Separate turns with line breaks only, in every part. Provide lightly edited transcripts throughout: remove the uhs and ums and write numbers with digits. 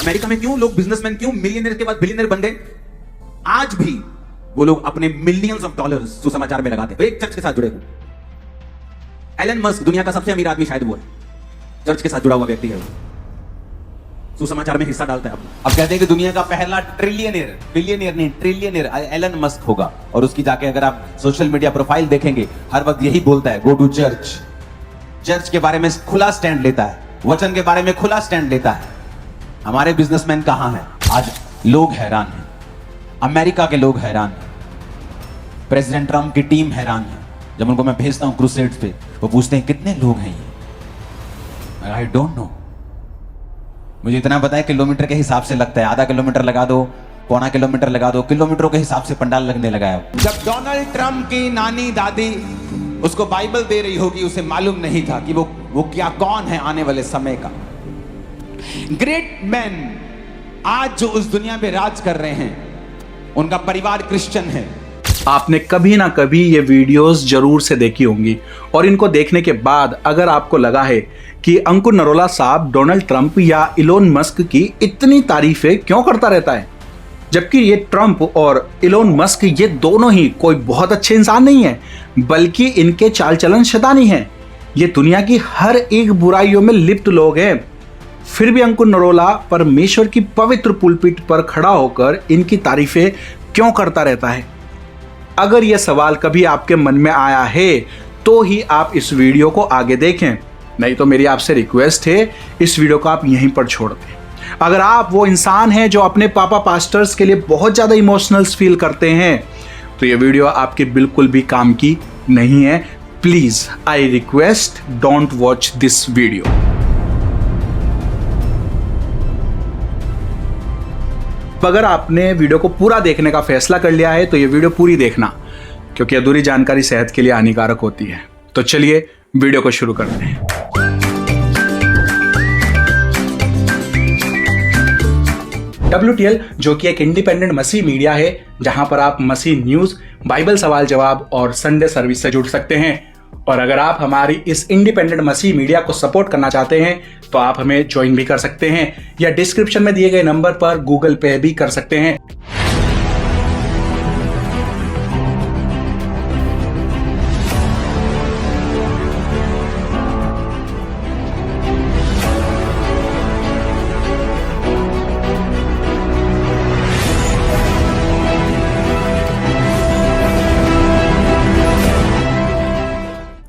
America में क्यों लोग बिजनेसमैन, क्यों मिलियनर के बाद बिलियनर बन गए? आज भी वो लोग अपने मिलियंस ऑफ डॉलर्स सुसमाचार में लगाते हैं, एक चर्च के साथ जुड़े हुए। एलन मस्क दुनिया का सबसे अमीर आदमी शायद वो है, चर्च के साथ जुड़ा हुआ व्यक्ति है, सुसमाचार में हिस्सा डालता है।
अब कहते हैं कि दुनिया का पहला ट्रिलियनियर, बिलियनियर नहीं ट्रिलियनियर एलन मस्क होगा। और उसकी जाके अगर आप सोशल मीडिया प्रोफाइल देखेंगे, हर वक्त यही बोलता है, गो टू चर्च। चर्च के बारे में खुला स्टैंड लेता है, वचन के बारे में खुला स्टैंड लेता है। हमारे बिजनेसमैन कहां हैं? आज लोग हैरान हैं, अमेरिका के लोग हैरान हैं, प्रेसिडेंट ट्रंप की टीम हैरान है। जब उनको मैं भेजता हूं क्रूसेड्स पे, वो पूछते हैं कितने लोग हैं ये? I don't know. मुझे इतना पता है किलोमीटर के हिसाब से लगता है, आधा किलोमीटर लगा दो, पौना किलोमीटर लगा दो, किलोमीटरों के हिसाब से पंडाल लगने लगा है। जब डोनाल्ड ट्रंप की नानी दादी उसको बाइबल दे रही होगी, उसे मालूम नहीं था कि वो क्या कौन है आने वाले समय का। ग्रेट मैन आज जो उस दुनिया में राज कर रहे हैं, उनका परिवार क्रिश्चियन है।
आपने कभी ना कभी ये वीडियोस जरूर से देखी होंगी, और इनको देखने के बाद अगर आपको लगा है कि अंकुर नरोला साहब डोनाल्ड ट्रंप या इलोन मस्क की इतनी तारीफें क्यों करता रहता है, जबकि ये ट्रंप और इलोन मस्क ये दोनों ही कोई बहुत अच्छे इंसान नहीं है, बल्कि इनके चाल चलन शैतानी हैं। ये दुनिया की हर एक बुराइयों में लिप्त लोग हैं। फिर भी अंकुर नरोला परमेश्वर की पवित्र पुलपिट पर खड़ा होकर इनकी तारीफें क्यों करता रहता है? अगर यह सवाल कभी आपके मन में आया है तो ही आप इस वीडियो को आगे देखें, नहीं तो मेरी आपसे रिक्वेस्ट है इस वीडियो को आप यहीं पर छोड़ दें। अगर आप वो इंसान हैं जो अपने पापा पास्टर्स के लिए बहुत ज़्यादा इमोशनल फील करते हैं, तो ये वीडियो आपके बिल्कुल भी काम की नहीं है। Please I request don't watch this video. अगर आपने वीडियो को पूरा देखने का फैसला कर लिया है तो ये वीडियो पूरी देखना, क्योंकि अधूरी जानकारी सेहत के लिए हानिकारक होती है। तो चलिए वीडियो को शुरू करते हैं। WTL जो कि एक इंडिपेंडेंट मसीह मीडिया है, जहां पर आप मसीह न्यूज, बाइबल सवाल जवाब और संडे सर्विस से जुड़ सकते हैं। और अगर आप हमारी इस इंडिपेंडेंट मसीह मीडिया को सपोर्ट करना चाहते हैं तो आप हमें ज्वाइन भी कर सकते हैं, या डिस्क्रिप्शन में दिए गए नंबर पर गूगल पे भी कर सकते हैं।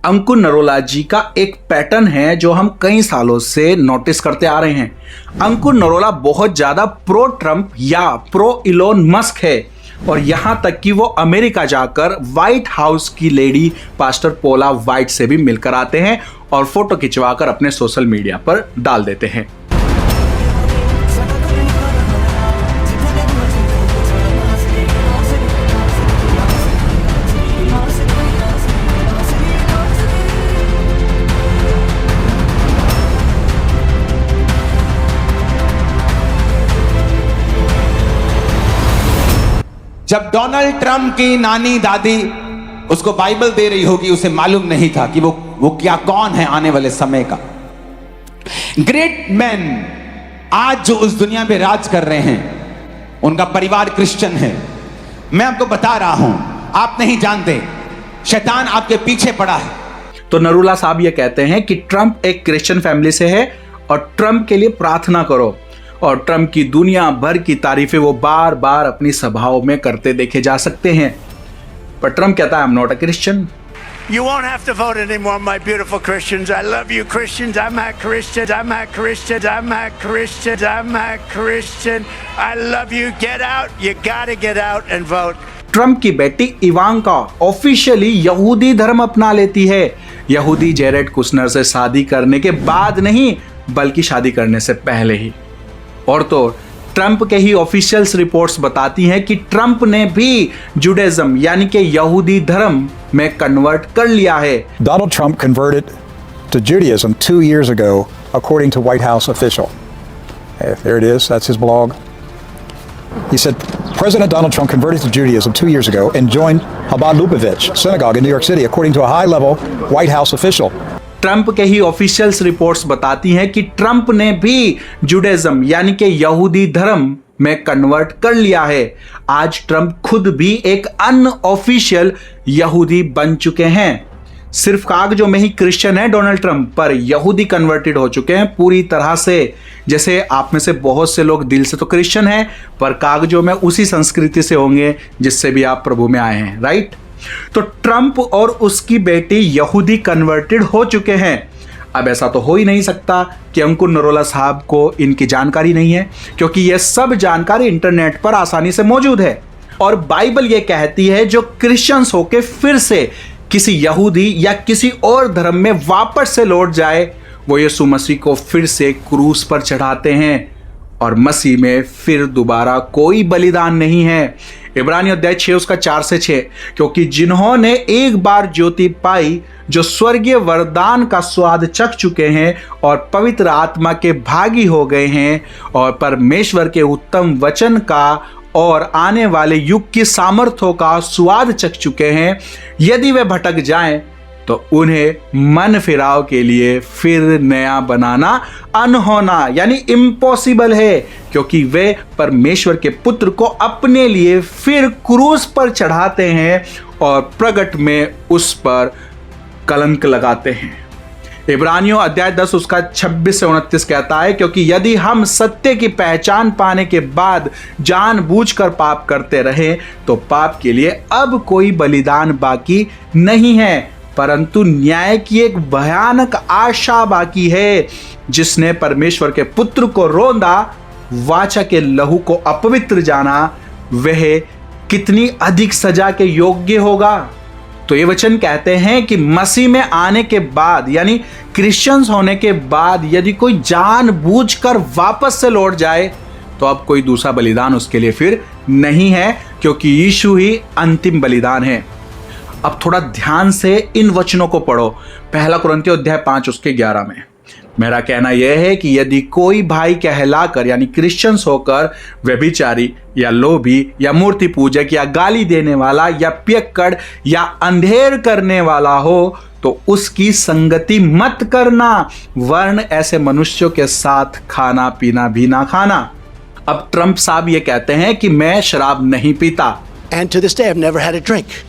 अंकुर नरोला जी का एक पैटर्न है जो हम कई सालों से नोटिस करते आ रहे हैं। अंकुर नरोला बहुत ज्यादा प्रो ट्रंप या प्रो इलोन मस्क है, और यहां तक कि वो अमेरिका जाकर व्हाइट हाउस की लेडी पास्टर पोला वाइट से भी मिलकर आते हैं और फोटो खिंचवाकर अपने सोशल मीडिया पर डाल देते हैं।
जब डोनाल्ड ट्रंप की नानी दादी उसको बाइबल दे रही होगी, उसे मालूम नहीं था कि वो क्या कौन है आने वाले समय का। ग्रेट मैन आज जो उस दुनिया में राज कर रहे हैं, उनका परिवार क्रिश्चियन है। मैं आपको बता रहा हूं, आप नहीं जानते, शैतान आपके पीछे पड़ा है।
तो नरोला साहब ये कहते हैं कि ट्रंप एक क्रिश्चियन फैमिली से है और ट्रंप के लिए प्रार्थना करो, और ट्रंप की दुनिया भर की तारीफें वो बार बार अपनी सभाओं में करते देखे जा सकते हैं। पर ट्रंप कहता है, I am not a Christian.
You won't have to vote anymore, my beautiful Christians. I love you, Christians. I'm a Christian. I'm a Christian. I'm a Christian. I'm a Christian. I love you. Get out. You gotta get out and vote.
Trump की बेटी Ivanka officially यहूदी धर्म अपना लेती है। यहूदी Jared Kushner से शादी करने के बाद नहीं, बल्कि शादी करने से पहले ही। और तो ट्रंप के ही ऑफिशियल्स रिपोर्ट्स बताती हैं कि ट्रंप ने भी जुडाइज्म यानी कि यहूदी धर्म में कन्वर्ट कर लिया है।
Donald Trump converted to Judaism 2 years ago, according to White House official. There it is. That's his blog. He said President Donald Trump converted to Judaism 2 years ago and joined Chabad Lubavitch synagogue in New York City, according to a high-level White House official.
Trump के ही officials reports बताती हैं कि Trump ने भी Judaism यानी कि यहूदी धर्म में कन्वर्ट कर लिया है। आज ट्रंप खुद भी एक अनऑफिशियल यहूदी बन चुके हैं। सिर्फ कागजों में ही क्रिश्चियन है डोनाल्ड ट्रंप, पर यहूदी कन्वर्टेड हो चुके हैं पूरी तरह से। जैसे आप में से बहुत से लोग दिल से तो क्रिश्चियन हैं, पर कागजों में उसी संस्कृति से होंगे जिससे भी आप प्रभु में आए हैं, राइट। तो ट्रंप और उसकी बेटी यहूदी कन्वर्टेड हो चुके हैं। अब ऐसा तो हो ही नहीं सकता कि अंकुर नरोला साहब को इनकी जानकारी नहीं है, क्योंकि यह सब जानकारी इंटरनेट पर आसानी से मौजूद है। और बाइबल यह कहती है जो क्रिश्चियंस होके फिर से किसी यहूदी या किसी और धर्म में वापस से लौट जाए, वो यीशु मसीह को फिर से क्रूस पर चढ़ाते हैं और मसीह में फिर दोबारा कोई बलिदान नहीं है। इब्रानियों अध्याय 6 उसका 4 से 6, क्योंकि जिन्होंने एक बार ज्योति पाई, जो स्वर्गीय वरदान का स्वाद चख चुके हैं और पवित्र आत्मा के भागी हो गए हैं और परमेश्वर के उत्तम वचन का और आने वाले युग की सामर्थ्यों का स्वाद चख चुके हैं, यदि वे भटक जाएं तो उन्हें मन फिराव के लिए फिर नया बनाना अनहोना यानी इम्पॉसिबल है, क्योंकि वे परमेश्वर के पुत्र को अपने लिए फिर क्रूस पर चढ़ाते हैं और प्रगट में उस पर कलंक लगाते हैं। इब्रानियों अध्याय 10 उसका 26 से 29 कहता है, क्योंकि यदि हम सत्य की पहचान पाने के बाद जानबूझकर पाप करते रहे तो पाप के लिए अब कोई बलिदान बाकी नहीं है, परंतु न्याय की एक भयानक आशा बाकी है। जिसने परमेश्वर के पुत्र को रोंदा, वाचा के लहू को अपवित्र जाना, वह कितनी अधिक सजा के योग्य होगा। तो ये वचन कहते हैं कि मसीह में आने के बाद यानी क्रिश्चियंस होने के बाद यदि कोई जानबूझकर वापस से लौट जाए तो अब कोई दूसरा बलिदान उसके लिए फिर नहीं है, क्योंकि यीशु ही अंतिम बलिदान है। अब थोड़ा ध्यान से इन वचनों को पढ़ो। पहला कुरिन्थियों अध्याय 5 उसके 11 में मेरा कहना यह है कि यदि कोई भाई कहलाकर यानी क्रिश्चियंस होकर व्यभिचारी या लोभी या मूर्ति पूजक या गाली देने वाला या पियक्कड़ या अंधेर करने वाला हो तो उसकी संगति मत करना, वरन ऐसे मनुष्यों के साथ खाना पीना भी ना खाना। अब ट्रंप साहब ये कहते हैं कि मैं शराब नहीं पीता।
And to this day, I've never had a drink.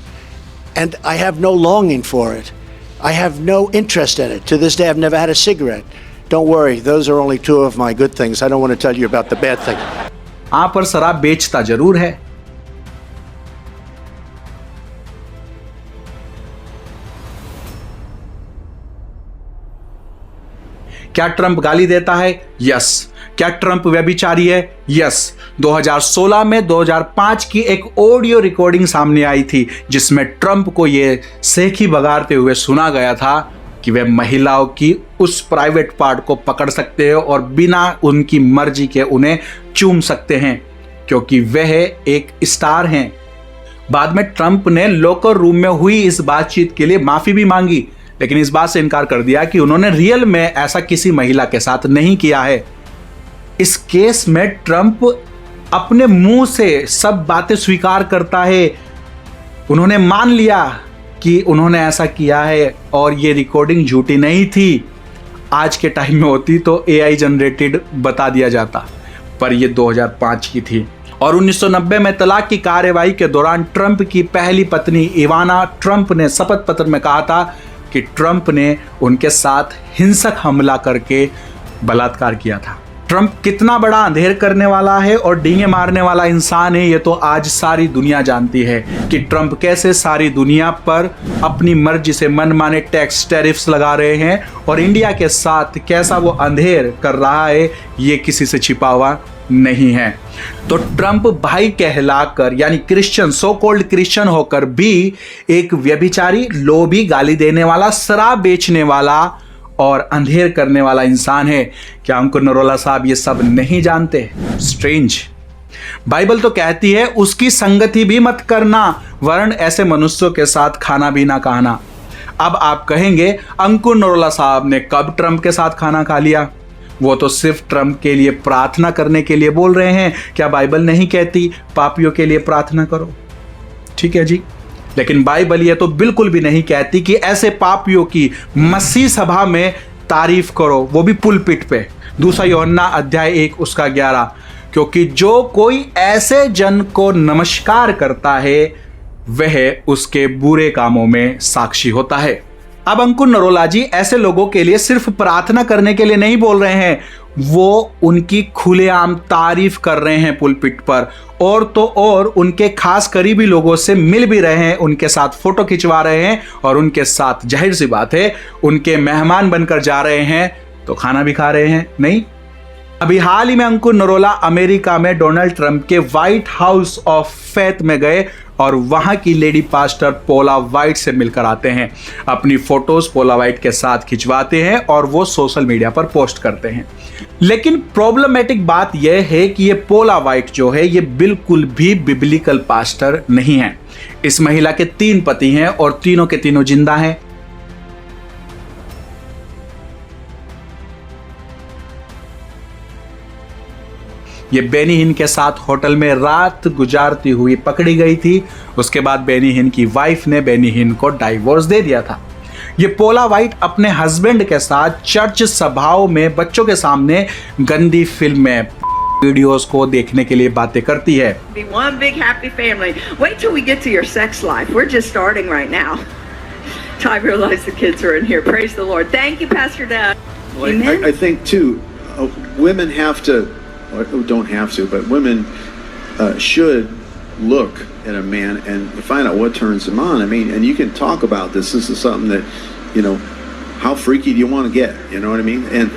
And I have no longing for it. I have no interest in it. To this day, I've never had a cigarette. Don't worry, those are only two of my good things. I don't want to tell you about the bad thing.
हाँ, पर शराब बेचता जरूर है। क्या Trump गाली देता है? यस। क्या ट्रंप व्यभिचारी है? यस। 2016 में 2005 की एक ऑडियो रिकॉर्डिंग सामने आई थी जिसमें ट्रंप को यह सेखी बगाड़ते हुए सुना गया था कि वे महिलाओं की उस प्राइवेट पार्ट को पकड़ सकते हैं और बिना उनकी मर्जी के उन्हें चूम सकते हैं, क्योंकि वह एक स्टार हैं। बाद में ट्रंप ने लॉकर रूम में हुई इस बातचीत के लिए माफी भी मांगी, लेकिन इस बात से इनकार कर दिया कि उन्होंने रियल में ऐसा किसी महिला के साथ नहीं किया है। इस केस में ट्रंप अपने मुंह से सब बातें स्वीकार करता है। उन्होंने मान लिया कि उन्होंने ऐसा किया है और ये रिकॉर्डिंग झूठी नहीं थी। आज के टाइम में होती तो एआई जनरेटेड बता दिया जाता, पर ये 2005 की थी। और 1990 में तलाक की कार्यवाही के दौरान ट्रंप की पहली पत्नी इवाना ट्रंप ने शपथ पत्र में कहा था कि ट्रंप ने उनके साथ हिंसक हमला करके बलात्कार किया था। ट्रंप कितना बड़ा अंधेर करने वाला है और डींगे मारने वाला इंसान है, ये तो आज सारी दुनिया जानती है कि ट्रंप कैसे सारी दुनिया पर अपनी मर्जी से मनमाने टैक्स टैरिफ्स लगा रहे हैं और इंडिया के साथ कैसा वो अंधेर कर रहा है, ये किसी से छिपा हुआ नहीं है। तो ट्रंप भाई कहलाकर यानी क्रिश्चियन, सो कॉल्ड क्रिश्चियन होकर भी एक व्यभिचारी, लोभी, गाली देने वाला, शराब बेचने वाला और अंधेर करने वाला इंसान है। क्या अंकुर नरोला साहब ये सब नहीं जानते? स्ट्रेंज। बाइबल तो कहती है उसकी संगति भी मत करना, वरन ऐसे मनुष्यों के साथ खाना भी ना खाना। अब आप कहेंगे अंकुर नरोला साहब ने कब ट्रंप के साथ खाना खा लिया? वो तो सिर्फ ट्रंप के लिए प्रार्थना करने के लिए बोल रहे हैं। क्या बाइबल नहीं कहती पापियों के लिए प्रार्थना करो? ठीक है जी, लेकिन बाइबल ये तो बिल्कुल भी नहीं कहती कि ऐसे पापियों की मसीह सभा में तारीफ करो, वो भी पुलपिट पे। 2 यूहन्ना अध्याय 1 उसका 11, क्योंकि जो कोई ऐसे जन को नमस्कार करता है वह उसके बुरे कामों में साक्षी होता है। अब अंकुर नरोला जी ऐसे लोगों के लिए सिर्फ प्रार्थना करने के लिए नहीं बोल रहे हैं, वो उनकी खुलेआम तारीफ कर रहे हैं पुलपिट पर, और तो और उनके खास करीबी लोगों से मिल भी रहे हैं, उनके साथ फोटो खिंचवा रहे हैं और उनके साथ जाहिर सी बात है उनके मेहमान बनकर जा रहे हैं, तो खाना भी खा रहे हैं। नहीं, अभी हाल ही में अंकुर नरोला अमेरिका में डोनाल्ड ट्रंप के व्हाइट हाउस ऑफ फेथ में गए और वहां की लेडी पास्टर पोला वाइट से मिलकर आते हैं, अपनी फोटोज पोला वाइट के साथ खिंचवाते हैं और वो सोशल मीडिया पर पोस्ट करते हैं। लेकिन प्रॉब्लमेटिक बात यह है कि ये पोला वाइट जो है ये बिल्कुल भी बिब्लिकल पास्टर नहीं है। इस महिला के 3 पति हैं और तीनों के तीनों जिंदा हैं। ये बेनी हिन के साथ होटल में रात गुजारती हुई पकड़ी गई थी। उसके बाद बेनी हिन की वाइफ ने बेनी हिन को डाइवोर्स दे दिया था। ये पोला वाइट अपने हस्बैंड के साथ चर्च सभाओं में बच्चों के सामने गंदी फिल्में, वीडियोस को देखने के लिए बातें करती है।
Be one big happy family. Wait till we get to your sex life. We're just starting right now. I realize the kids are in here. Praise the Lord. Thank you, Pastor Dad.
Well,
Amen.
I think too, women have to, or don't have to, but women should look at a man and find out what turns him on. I mean, and you can talk about this. This is something that, you know, how freaky do you want to get? You know what I mean? And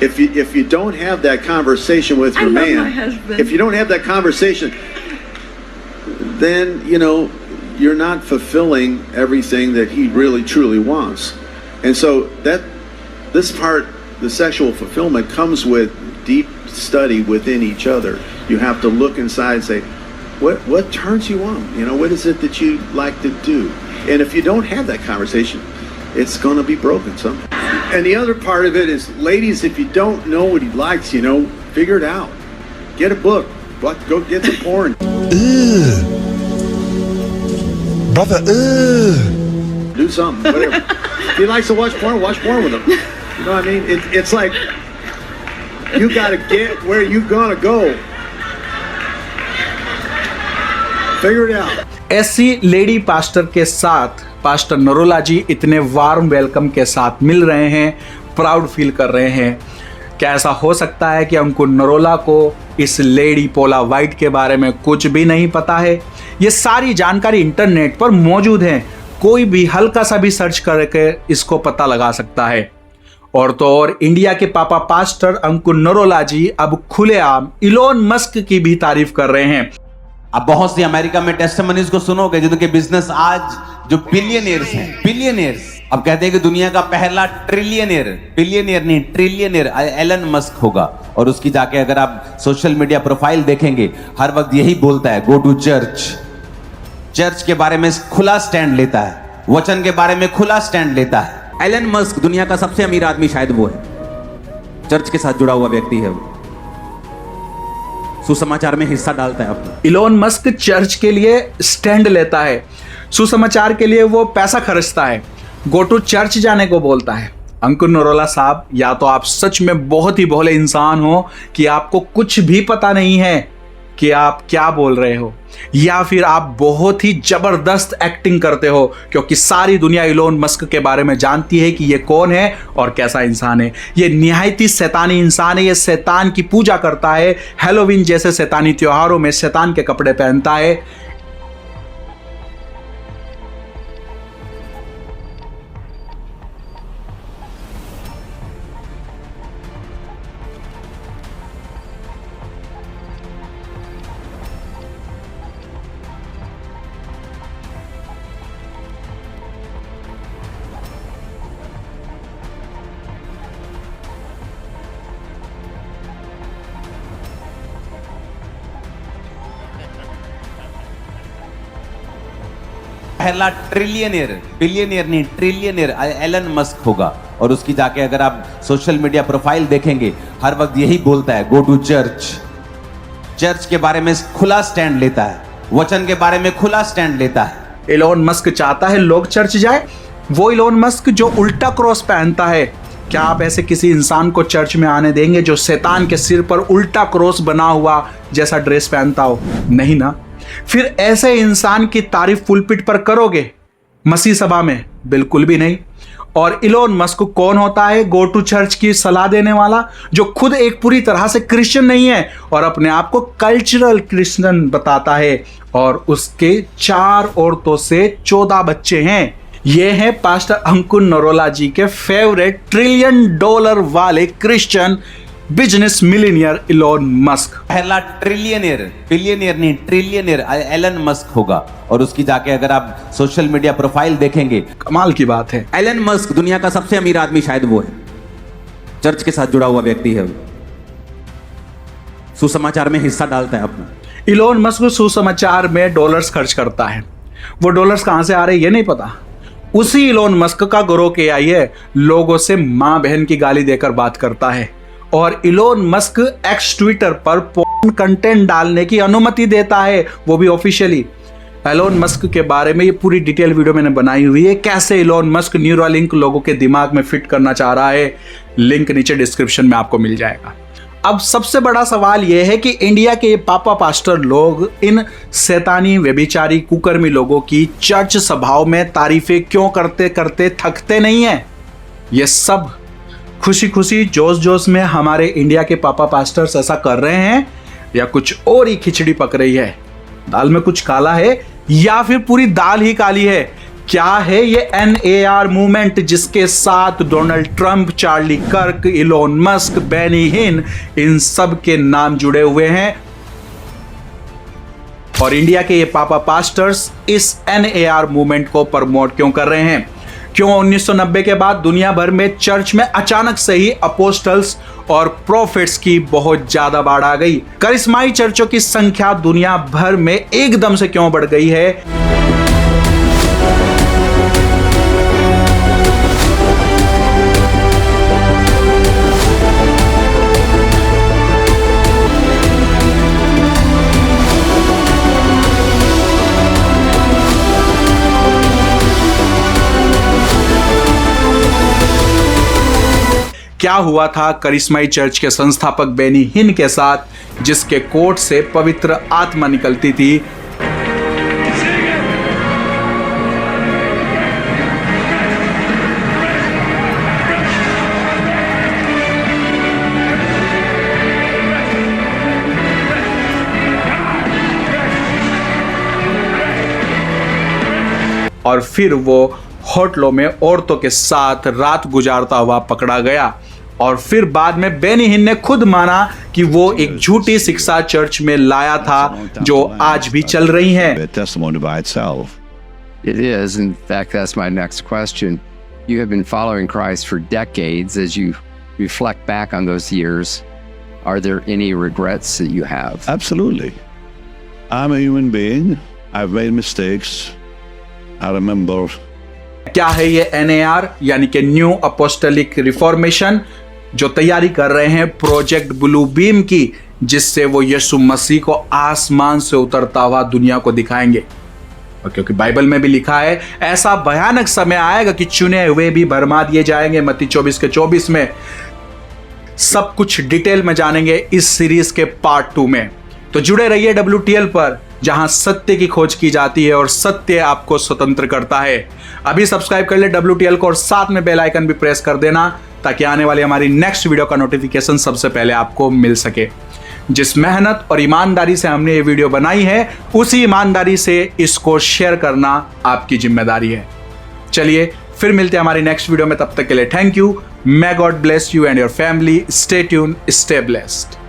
if you don't have that conversation with your
I love
man,
my husband.
if you don't have that conversation, then you know you're not fulfilling everything that he really truly wants. And so that this part, the sexual fulfillment, comes with deep study within each other. You have to look inside and say, what turns you on? You know, what is it that you like to do? And if you don't have that conversation, it's going to be broken somehow. And the other part of it is, ladies, if you don't know what he likes, you know, figure it out. Get a book. Go get some porn.
Brother,
Do something, whatever. If he likes to watch porn with him. You know what I mean? It's like, you got to get where you're going to go. Figure it out.
ऐसी lady pastor के साथ pastor Narola जी इतने warm welcome के साथ मिल रहे हैं, proud feel कर रहे हैं। क्या ऐसा हो सकता है कि अंकुर नरोला को इस लेडी पोला वाइट के बारे में कुछ भी नहीं पता है? ये सारी जानकारी इंटरनेट पर मौजूद है, कोई भी हल्का सा भी सर्च करके इसको पता लगा सकता है। और तो और इंडिया के पापा पास्टर अंकुर नरोला जी अब खुलेआम इलोन मस्क की भी तारीफ कर रहे हैं।
अब बहुत सी अमेरिका में टेस्टिमनीज को सुनोगे जिनके बिजनेस आज जो बिलियनियर्स हैं, बिलियनियर्स, अब कहते हैं कि दुनिया का पहला ट्रिलियनियर, बिलियनियर नहीं ट्रिलियनियर एलन मस्क होगा। और उसकी जाके अगर आप सोशल मीडिया प्रोफाइल देखेंगे, हर वक्त यही बोलता है, गो टू चर्च। चर्च के बारे में खुला स्टैंड लेता है, वचन के बारे में खुला स्टैंड लेता है।
एलन मस्क दुनिया का सबसे अमीर आदमी शायद वो है, चर्च के साथ जुड़ा हुआ व्यक्ति है वो, सुसमाचार में हिस्सा डालता है अपना।
इलोन मस्क चर्च के लिए स्टैंड लेता है, सुसमाचार के लिए वो पैसा खर्चता है, गो टू चर्च जाने को बोलता है। अंकुर नरोला साहब, या तो आप सच में बहुत ही भोले इंसान हो कि आपको कुछ भी पता नहीं है कि आप क्या बोल रहे हो, या फिर आप बहुत ही जबरदस्त एक्टिंग करते हो, क्योंकि सारी दुनिया इलोन मस्क के बारे में जानती है कि ये कौन है और कैसा इंसान है। ये निहायत ही शैतानी इंसान है, ये शैतान की पूजा करता है, हैलोवीन जैसे शैतानी त्योहारों में शैतान के कपड़े पहनता है।
पहला ट्रिलियनियर, बिलियनियर नहीं ट्रिलियनियर एलन मस्क होगा। और उसकी जाके अगर आप सोशल मीडिया प्रोफाइल देखेंगे, हर वक्त यही बोलता है, गो टू चर्च। चर्च के बारे में खुला स्टैंड लेता है, वचन के बारे में खुला स्टैंड लेता है।
इलोन मस्क चाहता है लोग चर्च जाए, वो इलोन मस्क जो उल्टा क्रॉस पहनता है। क्या आप ऐसे किसी इंसान को चर्च में आने देंगे जो शैतान के सिर पर उल्टा क्रॉस बना हुआ जैसा ड्रेस पहनता हो? नहीं ना। फिर ऐसे इंसान की तारीफ पुलपिट पर करोगे मसीह सभा में? बिल्कुल भी नहीं। और इलोन मस्क कौन होता है? गो टू चर्च की सलाह देने वाला, जो खुद एक पूरी तरह से क्रिश्चियन नहीं है और अपने आप को कल्चरल क्रिश्चियन बताता है, और उसके 4 औरतों से 14 बच्चे हैं। ये हैं पास्टर अंकुर नरोला जी के फेवरेट $1 ट्रिलियन वाले Christian business millionaire Elon Musk.
पहला ट्रिलियनियर, बिलियनियर नहीं, ट्रिलियनियर एलन मस्क होगा, और उसकी जाके अगर आप सोशल मीडिया प्रोफाइल देखेंगे,
कमाल की बात है।
एलन मस्क दुनिया का सबसे अमीर आदमी शायद वो है, चर्च के साथ जुड़ा हुआ व्यक्ति है, सुसमाचार में हिस्सा डालता है अपना।
इलोन मस्क सुसमाचार में डॉलर्स खर्च करता है। वो डॉलर्स कहां से आ रहे हैं ये नहीं पता। उसी इलोन मस्क का ग्रोह AI है, लोगों से मां बहन की गाली देकर बात करता है, और इलोन मस्क एक्स ट्विटर पर पोर्न कंटेंट डालने की अनुमति देता है, वो भी ऑफिशियली। इलोन मस्क के बारे में ये पूरी डिटेल वीडियो मैंने बनाई हुई है, कैसे इलोन मस्क न्यूरालिंक लोगों के दिमाग में फिट करना चाह रहा है। लिंक नीचे डिस्क्रिप्शन में आपको मिल जाएगा। अब सबसे बड़ा सवाल यह है कि इंडिया के पापा पास्टर लोग इन शैतानी व्यभिचारी कुकर्मी लोगों की चर्च सभाओं में तारीफें क्यों करते करते थकते नहीं है? ये सब खुशी खुशी जोश जोश में हमारे इंडिया के पापा पास्टर्स ऐसा कर रहे हैं, या कुछ और ही खिचड़ी पक रही है? दाल में कुछ काला है या फिर पूरी दाल ही काली है? क्या है ये NAR मूवमेंट जिसके साथ डोनाल्ड ट्रंप, चार्ली कर्क, इलोन मस्क, बेनी हिन, इन सब के नाम जुड़े हुए हैं? और इंडिया के ये पापा पास्टर्स इस NAR मूवमेंट को प्रमोट क्यों कर रहे हैं? क्यों 1990 के बाद दुनिया भर में चर्च में अचानक से ही अपोस्टल्स और प्रोफेट्स की बहुत ज्यादा बाढ़ आ गई? करिश्माई चर्चों की संख्या दुनिया भर में एकदम से क्यों बढ़ गई है? क्या हुआ था करिश्माई चर्च के संस्थापक बेनी हिन के साथ, जिसके कोट से पवित्र आत्मा निकलती थी? और फिर वो होटलों में औरतों के साथ रात गुजारता हुआ पकड़ा गया, और फिर बाद में बेनी हिन ने खुद माना कि वो एक झूठी शिक्षा चर्च में लाया था, जो आज भी चल रही है।
testimony by itself.
It is. In fact, that's my next question. You have been following Christ for decades. As you reflect back on those years, are there any regrets that you have?
Absolutely. I'm a human being. I've made mistakes. I remember.
क्या है ये NAR यानी कि new अपोस्टलिक reformation, जो तैयारी कर रहे हैं प्रोजेक्ट ब्लू बीम की, जिससे वो यीशु मसीह को आसमान से उतरता हुआ दुनिया को दिखाएंगे। और क्योंकि बाइबल में भी लिखा है ऐसा भयानक समय आएगा कि चुने हुए भी भरमा दिए जाएंगे, मत्ती 24:24 में। सब कुछ डिटेल में जानेंगे इस सीरीज के पार्ट 2 में। तो जुड़े रहिए WTL पर, जहां सत्य की खोज की जाती है और सत्य आपको स्वतंत्र करता है। अभी सब्सक्राइब कर ले WTL को, और साथ में बेल आइकन भी प्रेस कर देना, ताकि आने वाली हमारी नेक्स्ट वीडियो का नोटिफिकेशन सबसे पहले आपको मिल सके। जिस मेहनत और ईमानदारी से हमने ये वीडियो बनाई है, उसी ईमानदारी से इसको शेयर करना आपकी जिम्मेदारी है। चलिए फिर मिलते हैं हमारी नेक्स्ट वीडियो में, तब तक के लिए thank you. May God bless you and your family. Stay tune, stay blessed.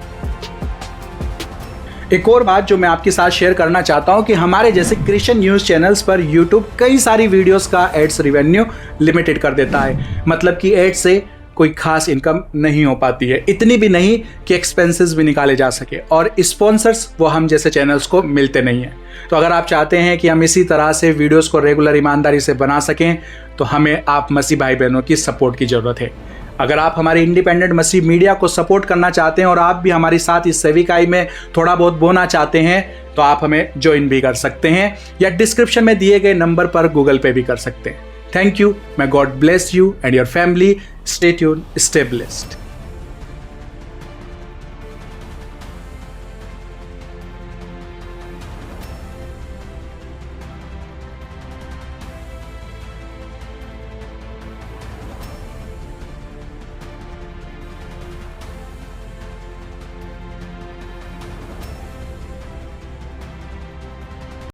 एक और बात जो मैं आपके साथ शेयर करना चाहता हूं कि हमारे जैसे क्रिश्चियन न्यूज़ चैनल्स पर यूट्यूब कई सारी वीडियोस का एड्स रिवेन्यू लिमिटेड कर देता है। मतलब कि एड से कोई खास इनकम नहीं हो पाती है, इतनी भी नहीं कि एक्सपेंसेस भी निकाले जा सके, और स्पॉन्सर्स वो हम जैसे चैनल्स को मिलते नहीं हैं। तो अगर आप चाहते हैं कि हम इसी तरह से वीडियोस को रेगुलर ईमानदारी से बना सकें, तो हमें आप मसीह भाई बहनों की सपोर्ट की ज़रूरत है। अगर आप हमारे इंडिपेंडेंट मसीह मीडिया को सपोर्ट करना चाहते हैं और आप भी हमारे साथ इस सेविकाई में थोड़ा बहुत बोना चाहते हैं तो आप हमें ज्वाइन भी कर सकते हैं या डिस्क्रिप्शन में दिए गए नंबर पर गूगल पे भी कर सकते हैं। Thank you. may God bless you and your family. Stay tuned, stay blessed.